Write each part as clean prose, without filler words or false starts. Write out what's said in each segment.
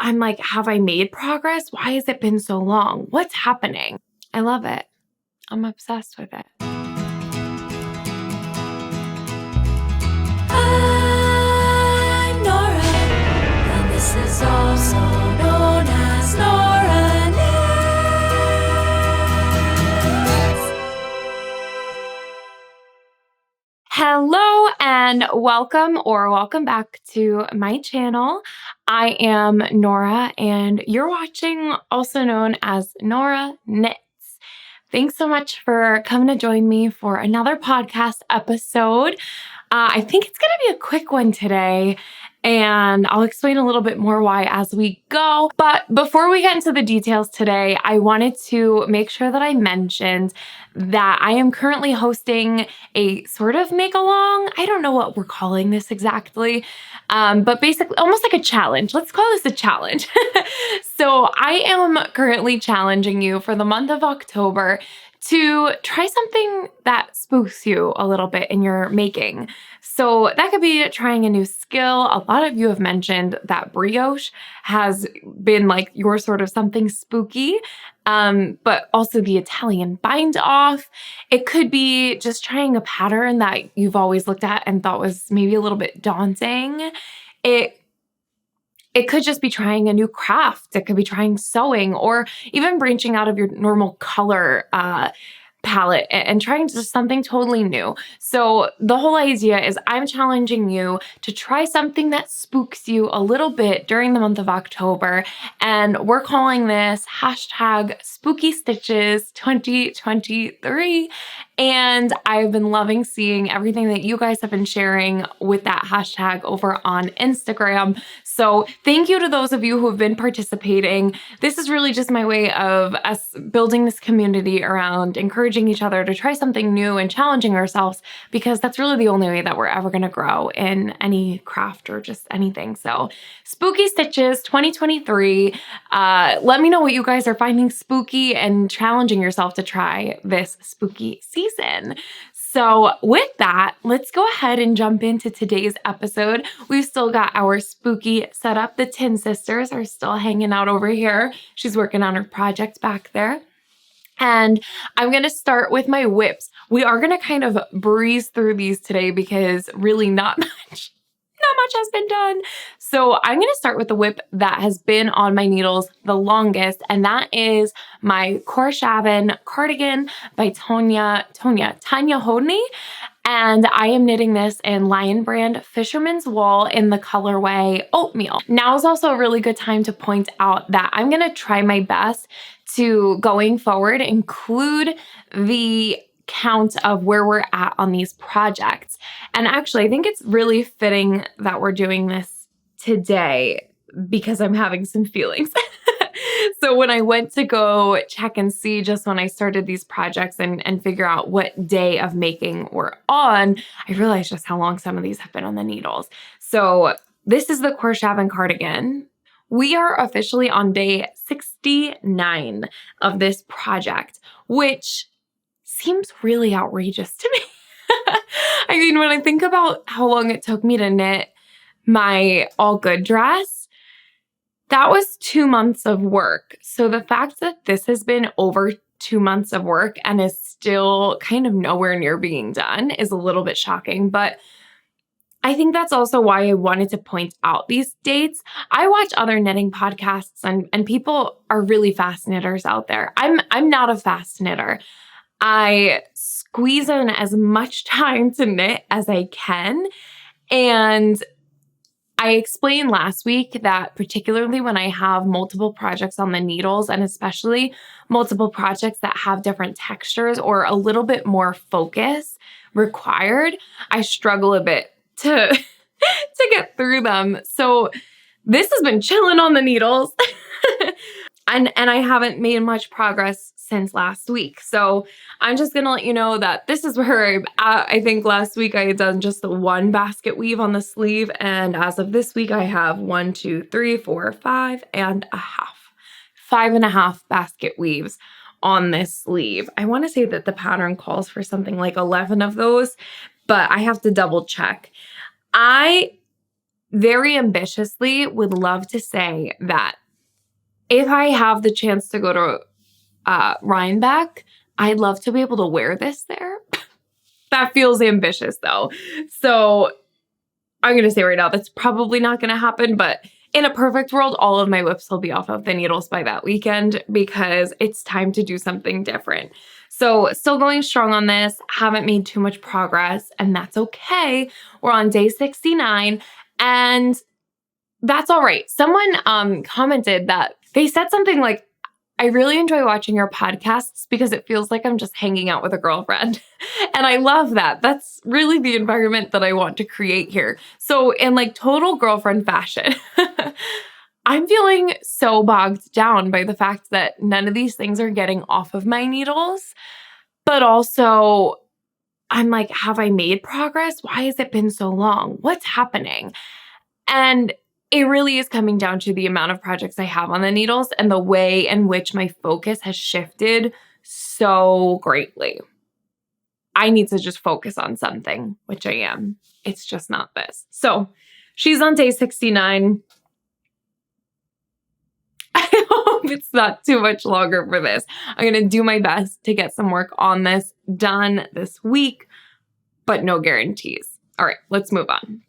I'm like, have I made progress? Why has it been so long? What's happening? I love it. I'm obsessed with it. I'm Nora, and this is also known as Nora News. Hello and welcome back to my channel. I am Nora and you're watching also known as Nora Knits. Thanks so much for coming to join me for another podcast episode. I think it's going to be a quick one today, and I'll explain a little bit more why as we go. But before we get into the details today, I wanted to make sure that I mentioned that I am currently hosting a sort of make-along. I don't know what we're calling this exactly, but basically almost like a challenge. Let's call this a challenge. So I am currently challenging you for the month of October to try something that spooks you a little bit in your making. So that could be trying a new skill. A lot of you have mentioned that brioche has been like your sort of something spooky, but also the Italian bind off. It could be just trying a pattern that you've always looked at and thought was maybe a little bit daunting. It could just be trying a new craft. It could be trying sewing or even branching out of your normal color palette and trying just something totally new. So the whole idea is I'm challenging you to try something that spooks you a little bit during the month of October. And we're calling this hashtag Spooky Stitches 2023. And I've been loving seeing everything that you guys have been sharing with that hashtag over on Instagram. So thank you to those of you who have been participating. This is really just my way of us building this community around encouraging each other to try something new and challenging ourselves, because that's really the only way that we're ever going to grow in any craft or just anything. So Spooky Stitches 2023. Let me know what you guys are finding spooky and challenging yourself to try this spooky season. So with that, let's go ahead and jump into today's episode. We've still got our spooky setup. The Tin Sisters are still hanging out over here. She's working on her project back there. And I'm going to start with my whips. We are going to kind of breeze through these today because really not much has been done. So I'm going to start with the whip that has been on my needles the longest, and that is my Corshavin cardigan by Tanya Hodney. And I am knitting this in Lion Brand Fisherman's Wool in the colorway Oatmeal. Now is also a really good time to point out that I'm going to try my best to, going forward, include the count of where we're at on these projects. And actually, I think it's really fitting that we're doing this today because I'm having some feelings. So when I went to go check and see just when I started these projects and figure out what day of making we're on, I realized just how long some of these have been on the needles. So this is the Corshavin cardigan. We are officially on day 69 of this project, which seems really outrageous to me. I mean, when I think about how long it took me to knit my All Good dress, that was 2 months of work. So the fact that this has been over 2 months of work and is still kind of nowhere near being done is a little bit shocking. But I think that's also why I wanted to point out these dates. I watch other knitting podcasts and people are really fast knitters out there. I'm not a fast knitter. I squeeze in as much time to knit as I can. And I explained last week that particularly when I have multiple projects on the needles, and especially multiple projects that have different textures or a little bit more focus required, I struggle a bit to get through them. So this has been chilling on the needles. And I haven't made much progress since last week. So I'm just going to let you know that this is where I'm at. I think last week I had done just the one basket weave on the sleeve. And as of this week, I have 1, 2, 3, 4, 5 and a half. 5.5 basket weaves on this sleeve. I want to say that the pattern calls for something like 11 of those, but I have to double check. I very ambitiously would love to say that if I have the chance to go to Rhinebeck, I'd love to be able to wear this there. That feels ambitious though. So I'm going to say right now, that's probably not going to happen, but in a perfect world, all of my whips will be off of the needles by that weekend because it's time to do something different. So still going strong on this, haven't made too much progress, and that's okay. We're on day 69, and that's all right. Someone commented that they said something like, I really enjoy watching your podcasts because it feels like I'm just hanging out with a girlfriend. And I love that. That's really the environment that I want to create here. So in like total girlfriend fashion, I'm feeling so bogged down by the fact that none of these things are getting off of my needles. But also, I'm like, have I made progress? Why has it been so long? What's happening? And it really is coming down to the amount of projects I have on the needles and the way in which my focus has shifted so greatly. I need to just focus on something, which I am. It's just not this. So she's on day 69. I hope it's not too much longer for this. I'm going to do my best to get some work on this done this week, but no guarantees. All right, let's move on.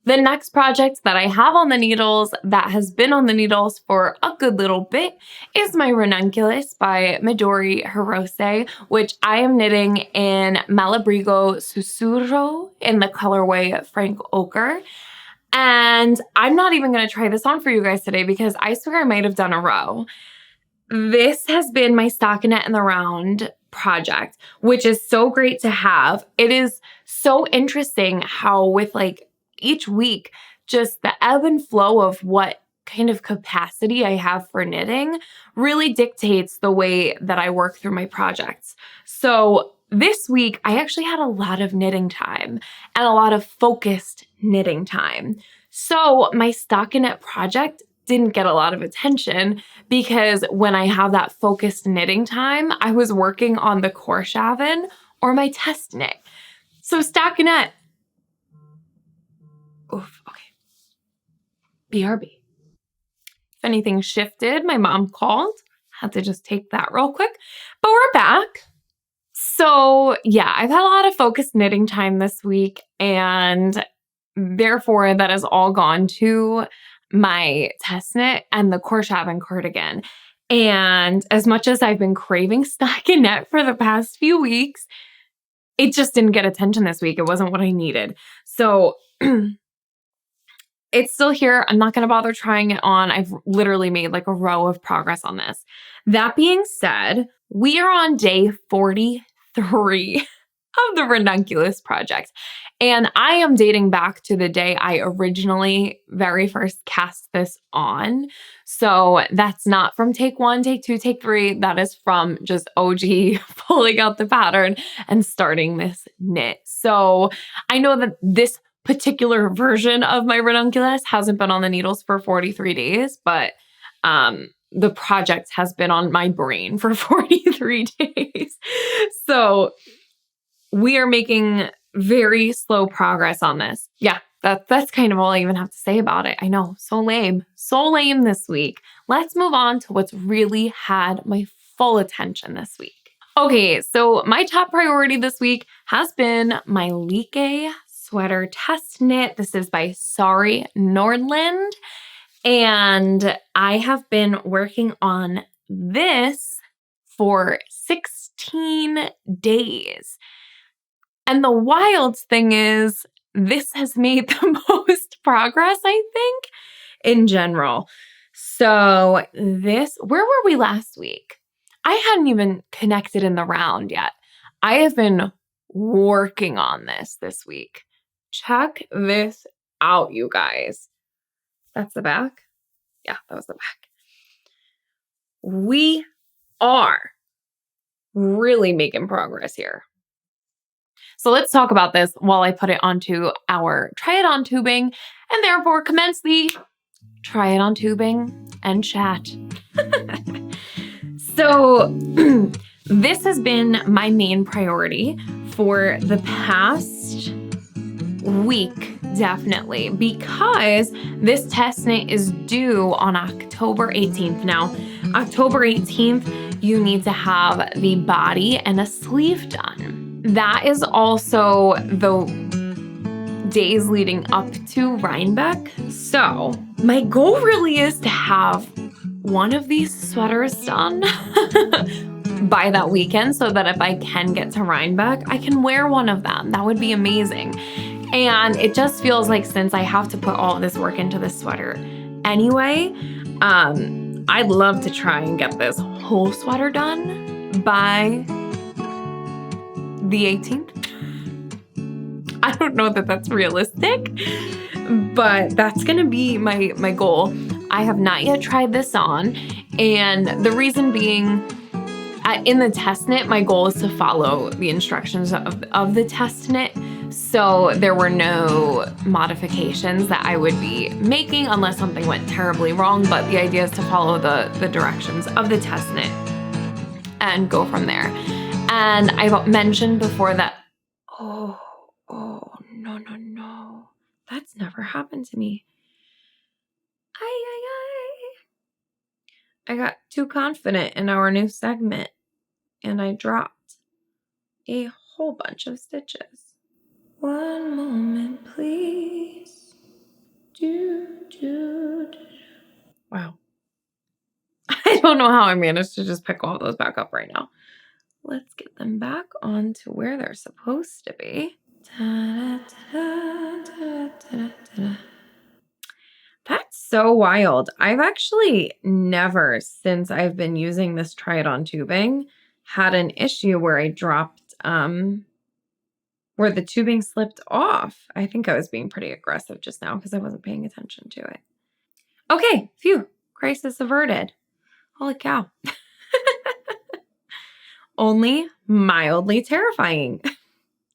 The next project that I have on the needles that has been on the needles for a good little bit is my Ranunculus by Midori Hirose, which I am knitting in Malabrigo Susurro in the colorway Frank Ochre. And I'm not even going to try this on for you guys today because I swear I might have done a row. This has been my stockinette in the round project, which is so great to have. It is so interesting how with like each week, just the ebb and flow of what kind of capacity I have for knitting really dictates the way that I work through my projects. So this week, I actually had a lot of knitting time and a lot of focused knitting time. So my stockinette project didn't get a lot of attention because when I have that focused knitting time, I was working on the Korshaven or my test knit. So stockinette. Oof, okay. BRB. If anything shifted, my mom called. Had to just take that real quick. But we're back. So yeah, I've had a lot of focused knitting time this week, and therefore that has all gone to my test knit and the Korshaven cardigan. And as much as I've been craving stockinette for the past few weeks, it just didn't get attention this week. It wasn't what I needed. So it's still here. I'm not going to bother trying it on. I've literally made like a row of progress on this. That being said, we are on day 43 of the Ranunculus project. And I am dating back to the day I originally very first cast this on. So that's not from take 1, take 2, take 3. That is from just OG pulling out the pattern and starting this knit. So I know that this particular version of my Ranunculus hasn't been on the needles for 43 days, but the project has been on my brain for 43 days. So we are making very slow progress on this. Yeah, that's kind of all I even have to say about it. I know, so lame this week. Let's move on to what's really had my full attention this week. Okay, so my top priority this week has been my Like sweater test knit. This is by Sari Nordland. And I have been working on this for 16 days. And the wild thing is, this has made the most progress, I think, in general. So where were we last week? I hadn't even connected in the round yet. I have been working on this week. Check this out, you guys. That's the back? Yeah, that was the back. We are really making progress here. So let's talk about this while I put it onto our try it on tubing and therefore commence the try it on tubing and chat. So this has been my main priority for the past week Definitely, because this test knit is due on October 18th. Now, October 18th, you need to have the body and a sleeve done. That is also the days leading up to Rhinebeck. So my goal really is to have one of these sweaters done by that weekend so that if I can get to Rhinebeck, I can wear one of them. That would be amazing. And it just feels like since I have to put all of this work into this sweater anyway, I'd love to try and get this whole sweater done by the 18th. I don't know that that's realistic, but that's gonna be my goal. I have not yet tried this on, and the reason being, in the test knit, my goal is to follow the instructions of the test knit. So there were no modifications that I would be making unless something went terribly wrong. But the idea is to follow the directions of the test knit and go from there. And I've mentioned before that, oh, no. That's never happened to me. I got too confident in our new segment and I dropped a whole bunch of stitches. One moment, please. Wow. I don't know how I managed to just pick all those back up right now. Let's get them back onto where they're supposed to be. That's so wild. I've actually never, since I've been using this try-it-on tubing, had an issue where I dropped, where the tubing slipped off. I think I was being pretty aggressive just now because I wasn't paying attention to it. Okay, phew, crisis averted. Holy cow. Only mildly terrifying.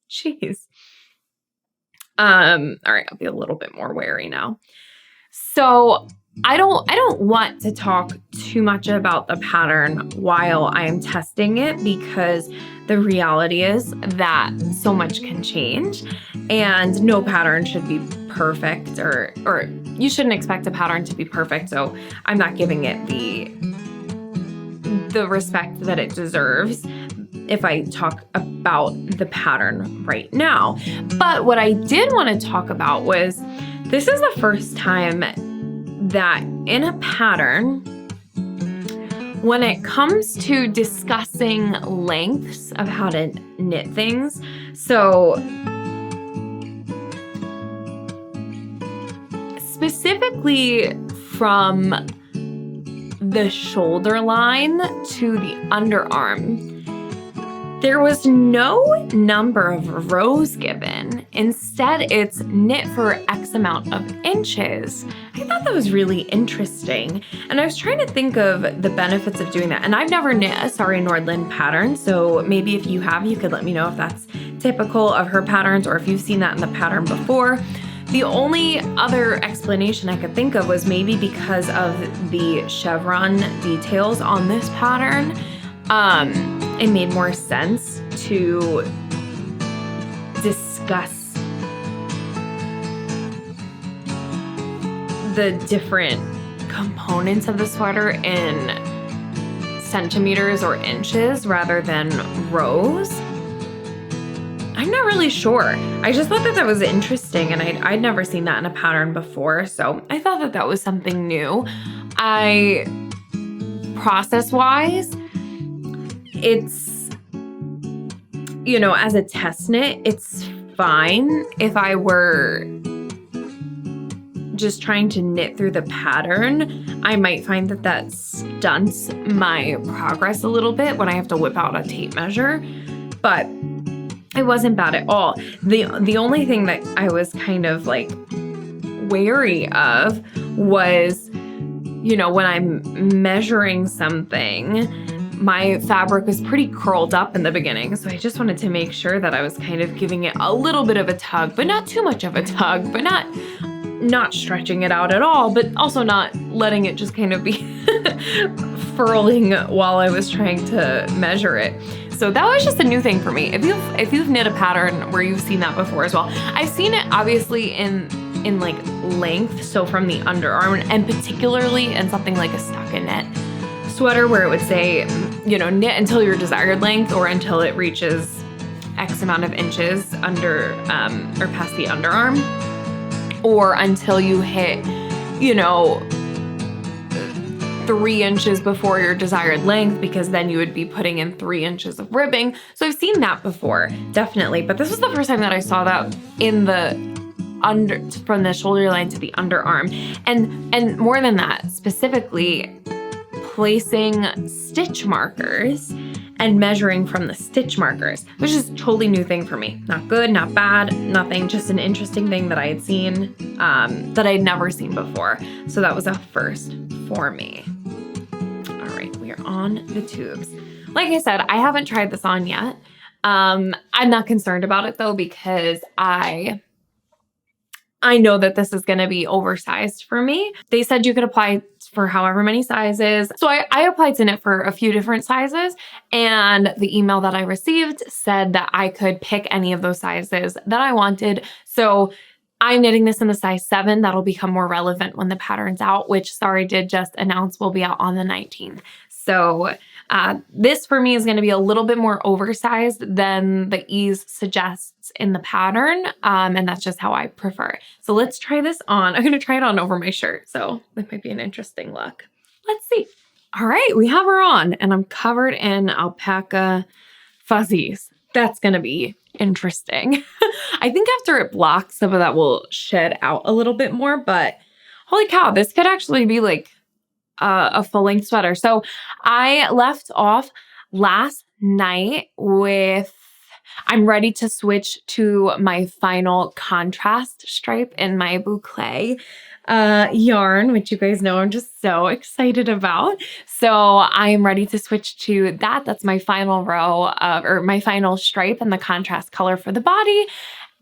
Jeez. All right, I'll be a little bit more wary now. So I don't want to talk too much about the pattern while I am testing it because the reality is that so much can change and no pattern should be perfect or you shouldn't expect a pattern to be perfect. So I'm not giving it the respect that it deserves if I talk about the pattern right now. But what I did want to talk about was this is the first time that in a pattern, when it comes to discussing lengths of how to knit things, so specifically from the shoulder line to the underarm, there was no number of rows given. Instead, it's knit for X amount of inches. I thought that was really interesting. And I was trying to think of the benefits of doing that. And I've never knit a Sari Nordland pattern, so maybe if you have, you could let me know if that's typical of her patterns or if you've seen that in the pattern before. The only other explanation I could think of was maybe because of the chevron details on this pattern. It made more sense to discuss the different components of the sweater in centimeters or inches rather than rows. I'm not really sure. I just thought that was interesting and I'd never seen that in a pattern before. So I thought that was something new. Process-wise, it's, you know, as a test knit, it's fine. If I were just trying to knit through the pattern, I might find that stunts my progress a little bit when I have to whip out a tape measure, but it wasn't bad at all. The only thing that I was kind of like wary of was, you know, when I'm measuring something, my fabric was pretty curled up in the beginning, so I just wanted to make sure that I was kind of giving it a little bit of a tug, but not too much of a tug, but not stretching it out at all, but also not letting it just kind of be furling while I was trying to measure it. So that was just a new thing for me. If you've knit a pattern where you've seen that before as well, I've seen it obviously in like length, so from the underarm, and particularly in something like a stockinette sweater where it would say, you know, knit until your desired length or until it reaches X amount of inches under or past the underarm, or until you hit, you know, 3 inches before your desired length, because then you would be putting in 3 inches of ribbing. So I've seen that before, definitely. But this was the first time that I saw that in the from the shoulder line to the underarm. And more than that, specifically placing stitch markers and measuring from the stitch markers, which is a totally new thing for me. Not good, not bad, nothing, just an interesting thing that I had seen, that I'd never seen before. So that was a first for me. All right, we are on the tubes. Like I said, I haven't tried this on yet. I'm not concerned about it though, because I know that this is gonna be oversized for me. They said you could apply for however many sizes. So I applied to knit for a few different sizes, and the email that I received said that I could pick any of those sizes that I wanted. So I'm knitting this in the size 7. That'll become more relevant when the pattern's out, which Sorry did just announce will be out on the 19th. So this for me is going to be a little bit more oversized than the ease suggests in the pattern. And that's just how I prefer. So let's try this on. I'm going to try it on over my shirt. So that might be an interesting look. Let's see. All right, we have her on and I'm covered in alpaca fuzzies. That's going to be interesting. I think after it blocks, some of that will shed out a little bit more, but holy cow, this could actually be like a full-length sweater. So I left off last night with, I'm ready to switch to my final contrast stripe in my boucle yarn, which you guys know I'm just so excited about. So I am ready to switch to that. That's my final row of, or my final stripe and the contrast color for the body.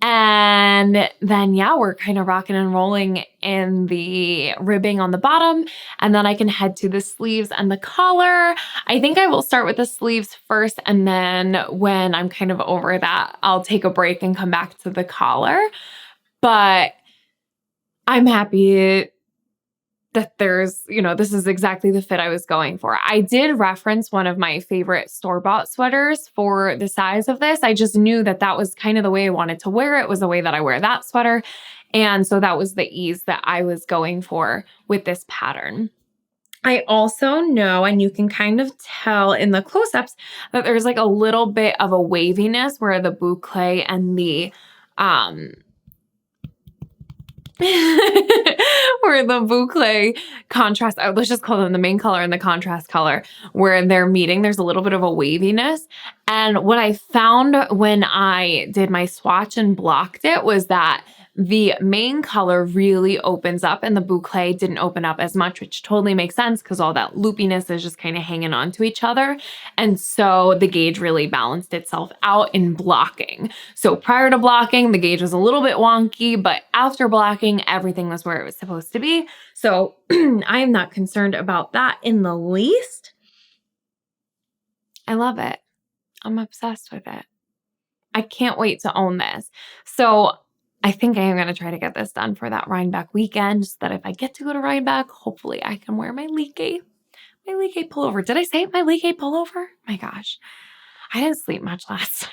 And then, yeah, we're kind of rocking and rolling in the ribbing on the bottom, and then I can head to the sleeves and the collar. I think I will start with the sleeves first, and then when I'm kind of over that, I'll take a break and come back to the collar. But I'm happy that there's, you know, this is exactly the fit I was going for. I did reference one of my favorite store-bought sweaters for the size of this. I just knew that that was kind of the way I wanted to wear it, was the way that I wear that sweater. And so that was the ease that I was going for with this pattern. I also know, and you can kind of tell in the close-ups, that there's like a little bit of a waviness where the boucle and the where the boucle contrast, let's just call them the main color and the contrast color, where they're meeting, there's a little bit of a waviness. And what I found when I did my swatch and blocked it was that the main color really opens up and the boucle didn't open up as much, which totally makes sense because all that loopiness is just kind of hanging on to each other. And so the gauge really balanced itself out in blocking. So prior to blocking, the gauge was a little bit wonky, but after blocking, everything was where it was supposed to be. So I am not concerned about that in the least. I love it. I'm obsessed with it. I can't wait to own this. So I think I am going to try to get this done for that Rhinebeck weekend, so that if I get to go to Rhinebeck, hopefully I can wear my Like pullover. Did I say my Like pullover? My gosh, I didn't sleep much last night.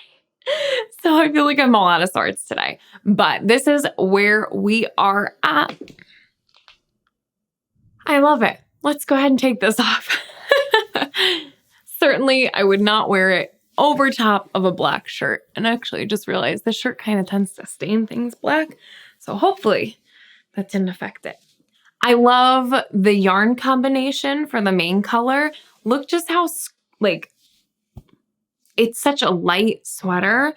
So I feel like I'm all out of sorts today. But this is where we are at. I love it. Let's go ahead and take this off. Certainly, I would not wear it over top of a black shirt. And actually, I just realized this shirt kind of tends to stain things black. So hopefully that didn't affect it. I love the yarn combination for the main color. Look just how, like, it's such a light sweater.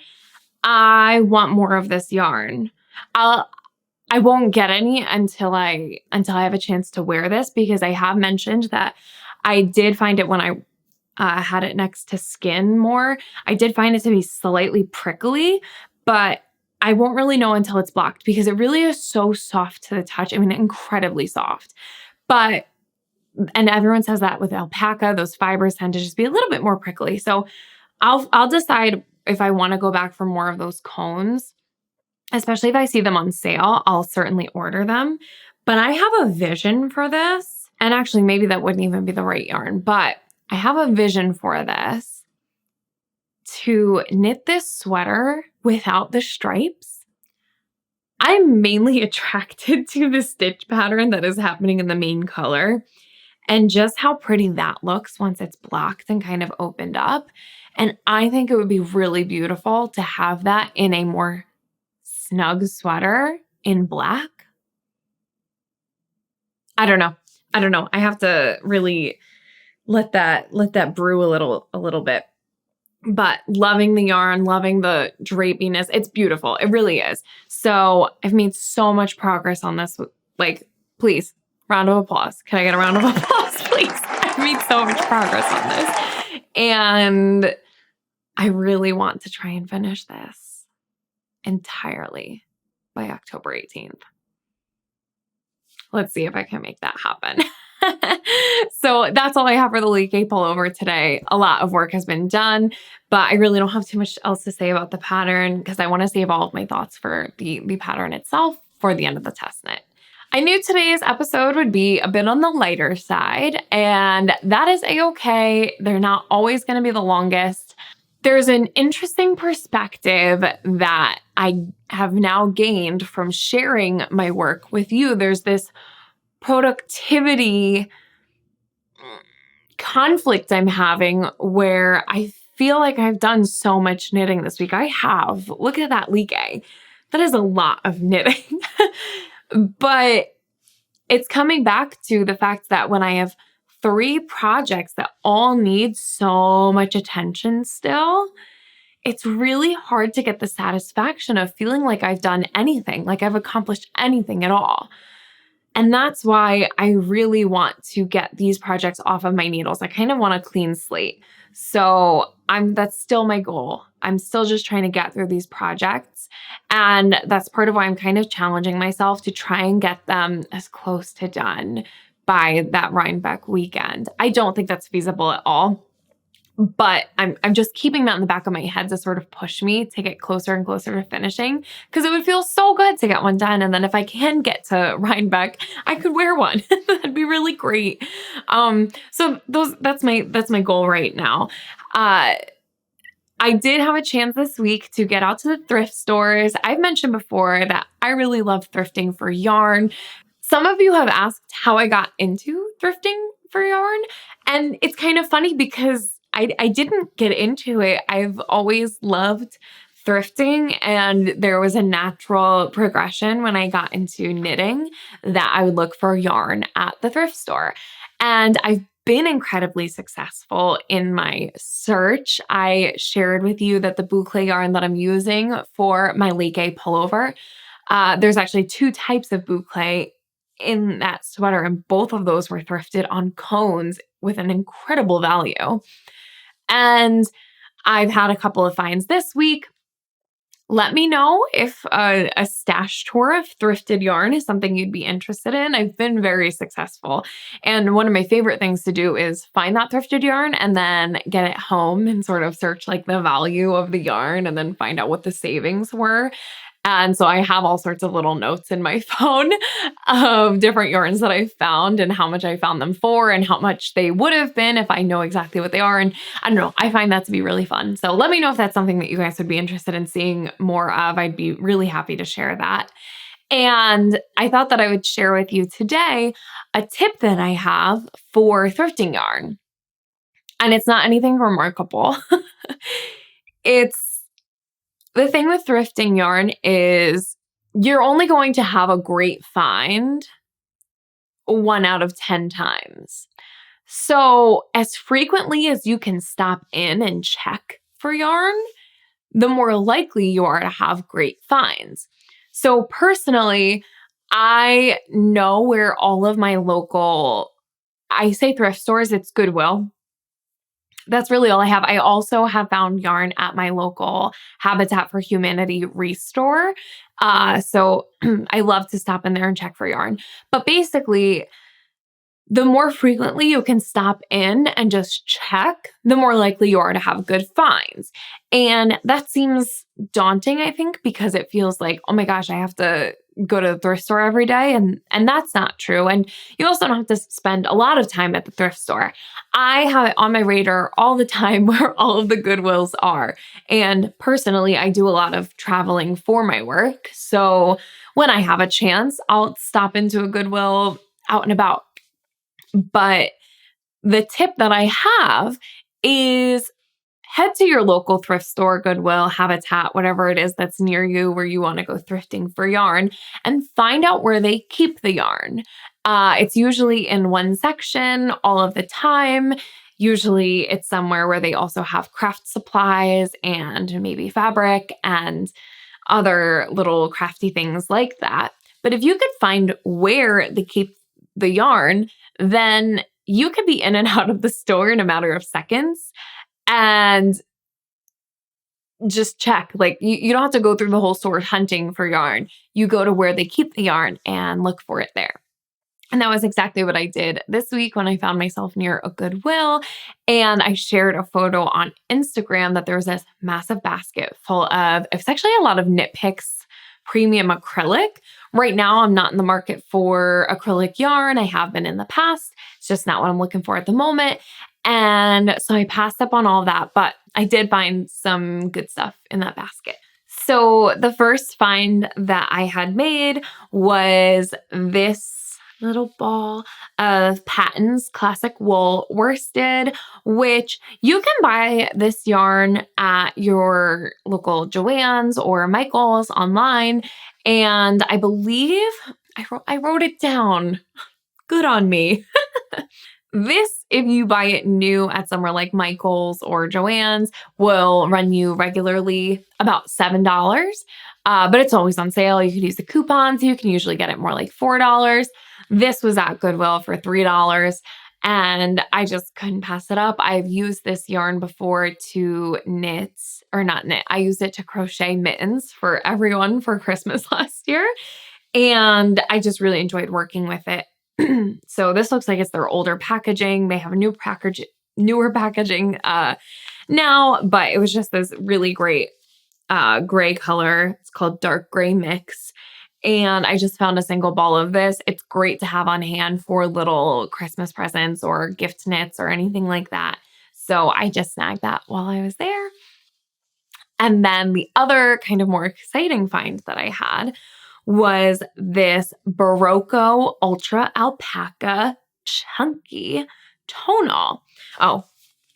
I want more of this yarn. I won't get any until I have a chance to wear this, because I have mentioned that I did find it when I had it next to skin more. I did find it to be slightly prickly, but I won't really know until it's blocked, because it really is so soft to the touch. I mean, incredibly soft. But And everyone says that with alpaca, those fibers tend to just be a little bit more prickly. So I'll decide if I want to go back for more of those cones, especially if I see them on sale. I'll certainly order them. But I have a vision for this. And actually, maybe that wouldn't even be the right yarn, but I have a vision for this to knit this sweater without the stripes. I'm mainly attracted to the stitch pattern that is happening in the main color and just how pretty that looks once it's blocked and kind of opened up. And I think it would be really beautiful to have that in a more snug sweater in black. I don't know. I have to really let that brew a little bit. But loving the yarn, loving the drapiness. It's beautiful. It really is. So I've made so much progress on this. Like, please, round of applause. Can I get a round of applause, please? I've made so much progress on this. And I really want to try and finish this entirely by October 18th. Let's see if I can make that happen. So that's all I have for the Leak pullover today. A lot of work has been done, but I really don't have too much else to say about the pattern because I want to save all of my thoughts for the pattern itself for the end of the test knit. I knew today's episode would be a bit on the lighter side, and that is a-okay. They're not always going to be the longest. There's an interesting perspective that I have now gained from sharing my work with you. There's this productivity conflict I'm having where I feel like I've done so much knitting this week. I have. Look at that Leak. That is a lot of knitting. But it's coming back to the fact that when I have 3 projects that all need so much attention still, it's really hard to get the satisfaction of feeling like I've done anything, like I've accomplished anything at all. And that's why I really want to get these projects off of my needles. I kind of want a clean slate. So that's still my goal. I'm still just trying to get through these projects. And that's part of why I'm kind of challenging myself to try and get them as close to done by that Rhinebeck weekend. I don't think that's feasible at all. But I'm just keeping that in the back of my head to sort of push me to get closer and closer to finishing because it would feel so good to get one done. And then if I can get to Rhinebeck, I could wear one. That'd be really great. So that's my goal right now. I did have a chance this week to get out to the thrift stores. I've mentioned before that I really love thrifting for yarn. Some of you have asked how I got into thrifting for yarn. And it's kind of funny because I didn't get into it. I've always loved thrifting, and there was a natural progression when I got into knitting that I would look for yarn at the thrift store. And I've been incredibly successful in my search. I shared with you that the boucle yarn that I'm using for my Leak pullover, there's actually 2 types of boucle in that sweater, and both of those were thrifted on cones with an incredible value. And I've had a couple of finds this week. Let me know if a stash tour of thrifted yarn is something you'd be interested in. I've been very successful. And one of my favorite things to do is find that thrifted yarn and then get it home and sort of search like the value of the yarn and then find out what the savings were. And so I have all sorts of little notes in my phone of different yarns that I found and how much I found them for and how much they would have been if I know exactly what they are. And I don't know, I find that to be really fun. So let me know if that's something that you guys would be interested in seeing more of. I'd be really happy to share that. And I thought that I would share with you today a tip that I have for thrifting yarn. And it's not anything remarkable. The thing with thrifting yarn is you're only going to have a great find 1 out of 10 times. So as frequently as you can stop in and check for yarn, the more likely you are to have great finds. So personally, I know where all of my local, I say thrift stores, it's Goodwill. That's really all I have. I also have found yarn at my local Habitat for Humanity restore. So I love to stop in there and check for yarn. But basically, the more frequently you can stop in and just check, the more likely you are to have good finds. And that seems daunting, I think, because it feels like, oh my gosh, I have to go to the thrift store every day. And that's not true. And you also don't have to spend a lot of time at the thrift store. I have it on my radar all the time where all of the Goodwills are. And personally, I do a lot of traveling for my work. So when I have a chance, I'll stop into a Goodwill out and about. But the tip that I have is head to your local thrift store, Goodwill, Habitat, whatever it is that's near you where you want to go thrifting for yarn, and find out where they keep the yarn. It's usually in one section all of the time. Usually it's somewhere where they also have craft supplies and maybe fabric and other little crafty things like that. But if you could find where they keep the yarn, then you could be in and out of the store in a matter of seconds and just check. Like you don't have to go through the whole store hunting for yarn. You go to where they keep the yarn and look for it there. And that was exactly what I did this week when I found myself near a Goodwill. And I shared a photo on Instagram that there was this massive basket full of, it's actually a lot of Knit Picks premium acrylic. Right now, I'm not in the market for acrylic yarn. I have been in the past. It's just not what I'm looking for at the moment. And so I passed up on all that, but I did find some good stuff in that basket. So the first find that I had made was this little ball of Patton's Classic Wool Worsted, which you can buy this yarn at your local Joann's or Michael's online. And I believe I wrote it down. Good on me. This, if you buy it new at somewhere like Michael's or Joann's, will run you regularly about $7. But it's always on sale. You could use the coupons. You can usually get it more like $4. This was at Goodwill for $3. And I just couldn't pass it up. I've used this yarn before to knit, or not knit. I used it to crochet mittens for everyone for Christmas last year. And I just really enjoyed working with it. So this looks like it's their older packaging. They have a newer packaging now, but it was just this really great gray color. It's called Dark Gray Mix. And I just found a single ball of this. It's great to have on hand for little Christmas presents or gift knits or anything like that. So I just snagged that while I was there. And then the other kind of more exciting find that I had was this Barocco Ultra Alpaca Chunky Tonal. Oh,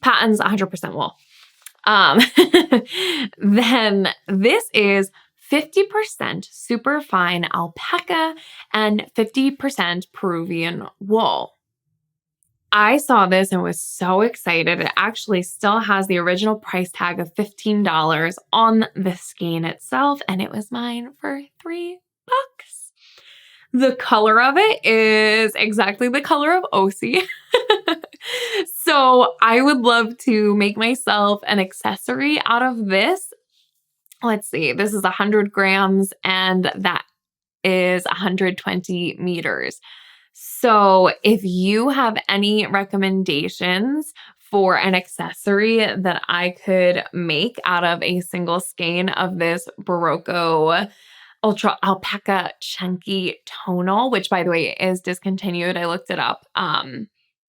Patton's 100% wool. Then this is 50% superfine alpaca and 50% Peruvian wool. I saw this and was so excited. It actually still has the original price tag of $15 on the skein itself, and it was mine for $3. The color of it is exactly the color of Osi. So I would love to make myself an accessory out of this. Let's see, this is 100 grams and that is 120 meters. So if you have any recommendations for an accessory that I could make out of a single skein of this Barocco Ultra Alpaca Chunky Tonal, which by the way is discontinued. I looked it up.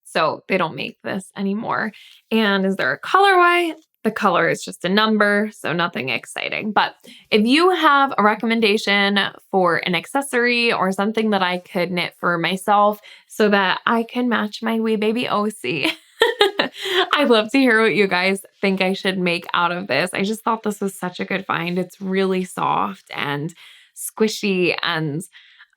So they don't make this anymore. And is there a colorway? The color is just a number, so nothing exciting. But if you have a recommendation for an accessory or something that I could knit for myself so that I can match my wee baby Osi, I'd love to hear what you guys think I should make out of this. I just thought this was such a good find. It's really soft and squishy, and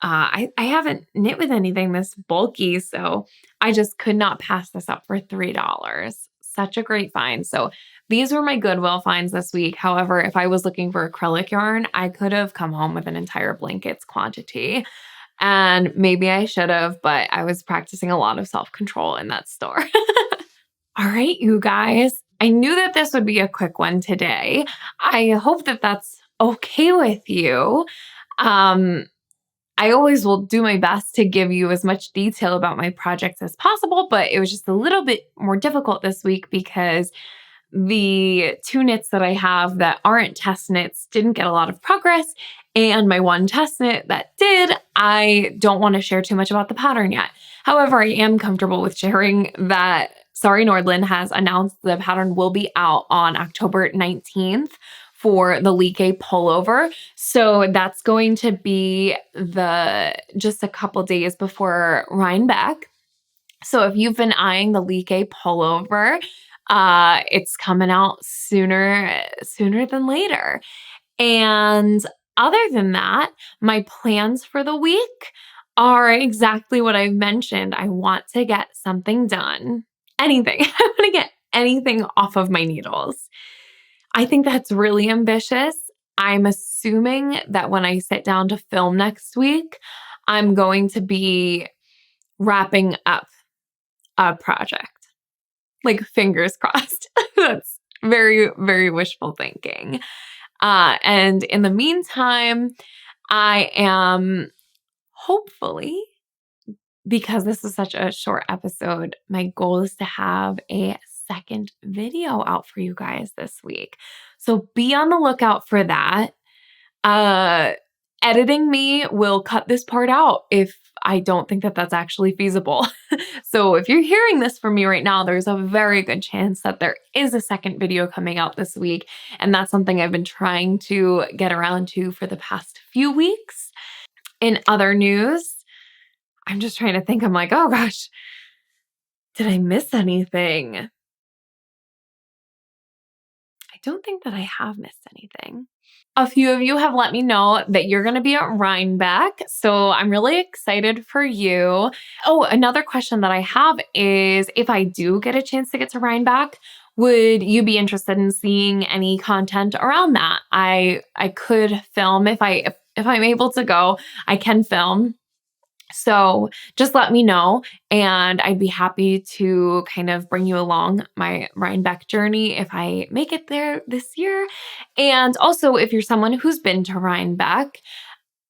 I haven't knit with anything this bulky, so I just could not pass this up for $3. Such a great find. So these were my Goodwill finds this week. However, if I was looking for acrylic yarn, I could have come home with an entire blankets quantity. And maybe I should have, but I was practicing a lot of self-control in that store. All right, you guys. I knew that this would be a quick one today. I hope that that's okay with you. I always will do my best to give you as much detail about my projects as possible, but it was just a little bit more difficult this week because the 2 knits that I have that aren't test knits didn't get a lot of progress. And my one test knit that did, I don't want to share too much about the pattern yet. However, I am comfortable with sharing that Sorry Nordland has announced the pattern will be out on October 19th for the Like pullover. So that's going to be just a couple days before Rhinebeck. So if you've been eyeing the Like pullover, it's coming out sooner than later. And other than that, my plans for the week are exactly what I've mentioned. I want to get something done. Anything. I want to get anything off of my needles. I think that's really ambitious. I'm assuming that when I sit down to film next week, I'm going to be wrapping up a project. Like, fingers crossed. That's very, very wishful thinking. And in the meantime, I am hopefully, because this is such a short episode, my goal is to have a second video out for you guys this week. So be on the lookout for that. Editing me will cut this part out if I don't think that that's actually feasible. So if you're hearing this from me right now, there's a very good chance that there is a second video coming out this week. And that's something I've been trying to get around to for the past few weeks. In other news, I'm just trying to think. I'm like, oh gosh, did I miss anything? I don't think that I have missed anything. A few of you have let me know that you're going to be at Rhinebeck, so I'm really excited for you. Oh, another question that I have is, if I do get a chance to get to Rhinebeck, would you be interested in seeing any content around that? I could film if I'm able to go. I can film. So just let me know, and I'd be happy to kind of bring you along my Rhinebeck journey if I make it there this year. And also, if you're someone who's been to Rhinebeck,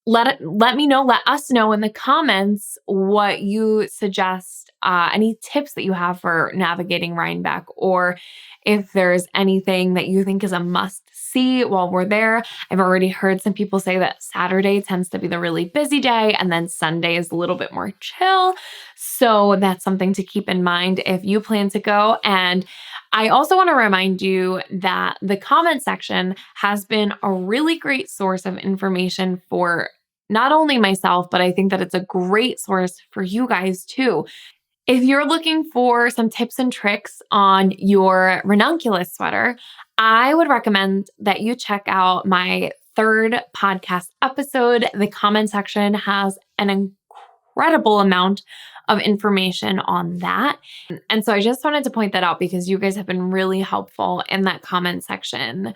let us know in the comments what you suggest, any tips that you have for navigating Rhinebeck, or if there's anything that you think is a must see while we're there. I've already heard some people say that Saturday tends to be the really busy day, and then Sunday is a little bit more chill. So that's something to keep in mind if you plan to go. And I also want to remind you that the comment section has been a really great source of information for not only myself, but I think that it's a great source for you guys too. If you're looking for some tips and tricks on your Ranunculus sweater, I would recommend that you check out my 3rd podcast episode. The comment section has an incredible amount of information on that. And so I just wanted to point that out because you guys have been really helpful in that comment section,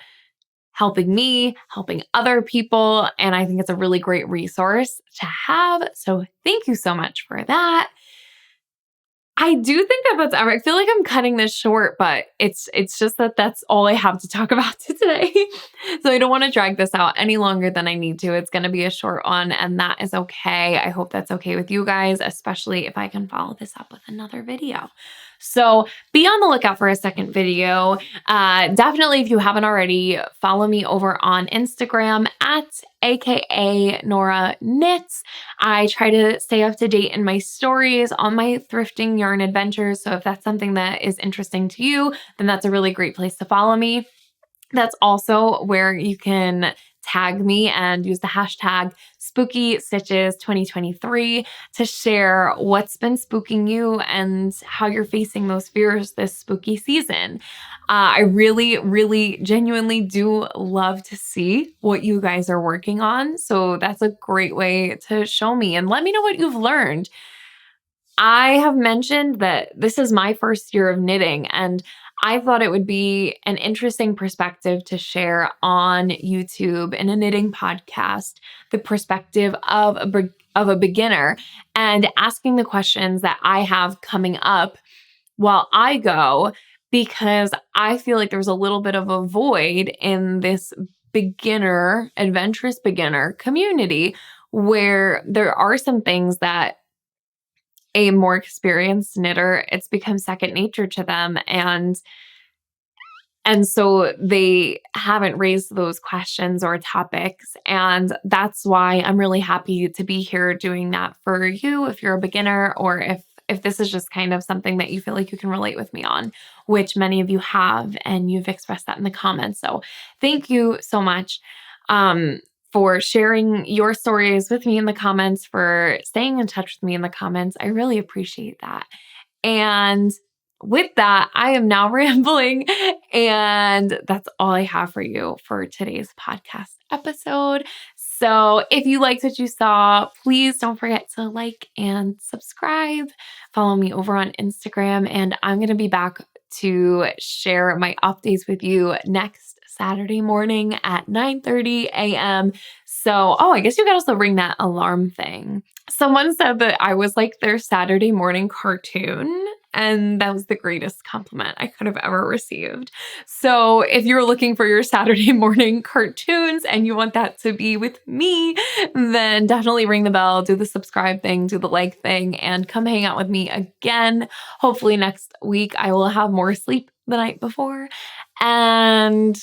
helping me, helping other people. And I think it's a really great resource to have. So thank you so much for that. I do think that that's I feel like I'm cutting this short, but it's just that that's all I have to talk about today. So I don't want to drag this out any longer than I need to. It's going to be a short one, and that is okay. I hope that's okay with you guys, especially if I can follow this up with another video. So be on the lookout for a second video. Definitely, if you haven't already, follow me over on Instagram at aka Nora Knits. I try to stay up to date in my stories on my thrifting yarn adventures. So if that's something that is interesting to you, then that's a really great place to follow me. That's also where you can tag me and use the hashtag Spooky Stitches 2023 to share what's been spooking you and how you're facing those fears this spooky season. I really, really genuinely do love to see what you guys are working on. So that's a great way to show me and let me know what you've learned. I have mentioned that this is my first year of knitting, and I thought it would be an interesting perspective to share on YouTube in a knitting podcast, the perspective of a beginner, and asking the questions that I have coming up while I go, because I feel like there's a little bit of a void in this adventurous beginner community where there are some things that a more experienced knitter, it's become second nature to them. And so they haven't raised those questions or topics. And that's why I'm really happy to be here doing that for you if you're a beginner, or if this is just kind of something that you feel like you can relate with me on, which many of you have, and you've expressed that in the comments. So thank you so much for sharing your stories with me in the comments, for staying in touch with me in the comments. I really appreciate that. And with that, I am now rambling, and that's all I have for you for today's podcast episode. So if you liked what you saw, please don't forget to like and subscribe. Follow me over on Instagram, and I'm going to be back to share my updates with you next Saturday morning at 9:30 a.m. So, I guess you could also ring that alarm thing. Someone said that I was like their Saturday morning cartoon, and that was the greatest compliment I could have ever received. So if you're looking for your Saturday morning cartoons and you want that to be with me, then definitely ring the bell, do the subscribe thing, do the like thing, and come hang out with me again. Hopefully next week I will have more sleep the night before. And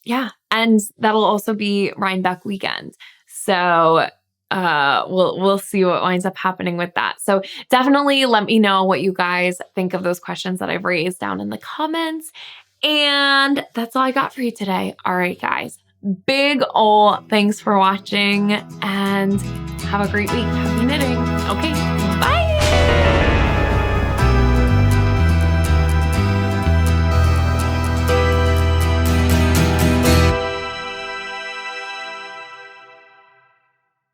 yeah, and that'll also be Rhinebeck weekend. So we'll see what winds up happening with that. So definitely let me know what you guys think of those questions that I've raised down in the comments. And that's all I got for you today. All right, guys, big ol' thanks for watching, and have a great week. Happy knitting. Okay.